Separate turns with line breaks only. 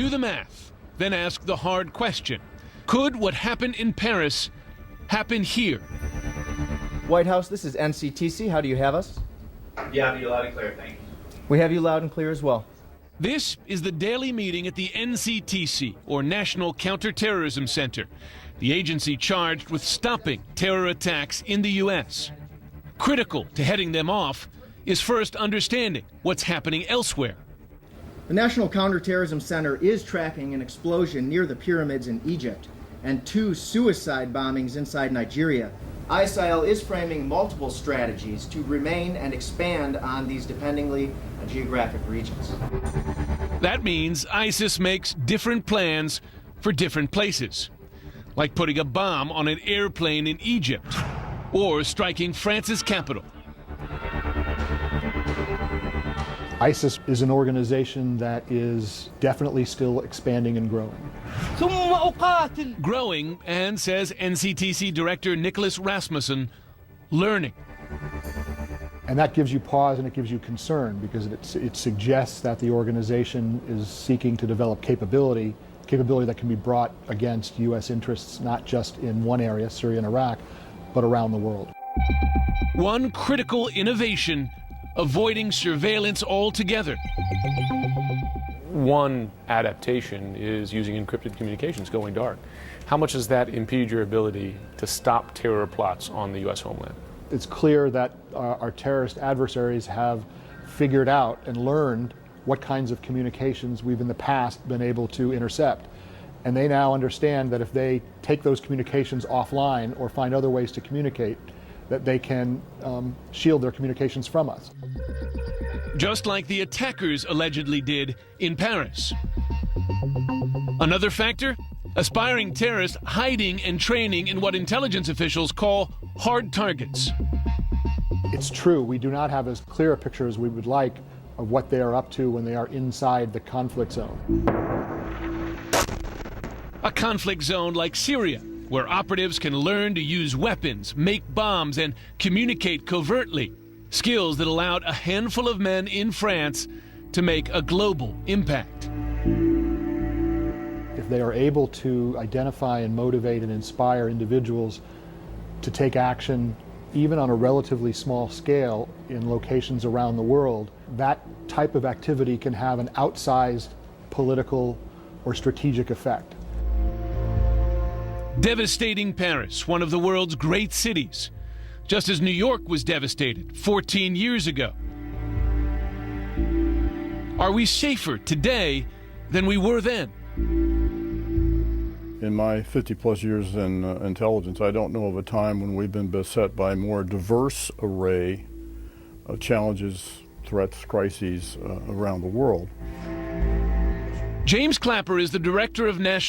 Do the math, then ask the hard question. Could what happened in Paris happen here?
White House, this is NCTC. How do you have us?
Yeah, you loud and clear, thank you.
We have you loud and clear as well.
This is the daily meeting at the NCTC, or National Counterterrorism Center, the agency charged with stopping terror attacks in the U.S. Critical to heading them off is first understanding what's happening elsewhere.
The National Counterterrorism Center is tracking an explosion near the pyramids in Egypt and 2 suicide bombings inside Nigeria. ISIL is framing multiple strategies to remain and expand on these dependingly geographic regions.
That means ISIS makes different plans for different places, like putting a bomb on an airplane in Egypt or striking France's capital.
ISIS is an organization that is definitely still expanding and growing.
Growing, and says NCTC Director Nicholas Rasmussen, learning.
And that gives you pause and it gives you concern because it suggests that the organization is seeking to develop capability that can be brought against U.S. interests, not just in one area, Syria and Iraq, but around the world.
One critical innovation: avoiding surveillance altogether.
One adaptation is using encrypted communications, going dark. How much does that impede your ability to stop terror plots on the U.S. homeland?
It's clear that our terrorist adversaries have figured out and learned what kinds of communications we've in the past been able to intercept. And they now understand that if they take those communications offline or find other ways to communicate, that they can shield their communications from us.
Just like the attackers allegedly did in Paris. Another factor? Aspiring terrorists hiding and training in what intelligence officials call hard targets.
It's true, we do not have as clear a picture as we would like of what they are up to when they are inside the conflict zone.
A conflict zone like Syria, where operatives can learn to use weapons, make bombs, and communicate covertly. Skills that allowed a handful of men in France to make a global impact.
If they are able to identify and motivate and inspire individuals to take action, even on a relatively small scale in locations around the world, that type of activity can have an outsized political or strategic effect.
Devastating Paris, one of the world's great cities, just as New York was devastated 14 years ago. Are we safer today than we were then?
In my 50-plus years in intelligence, I don't know of a time when we've been beset by a more diverse array of challenges, threats, crises around the world.
James Clapper is the Director of National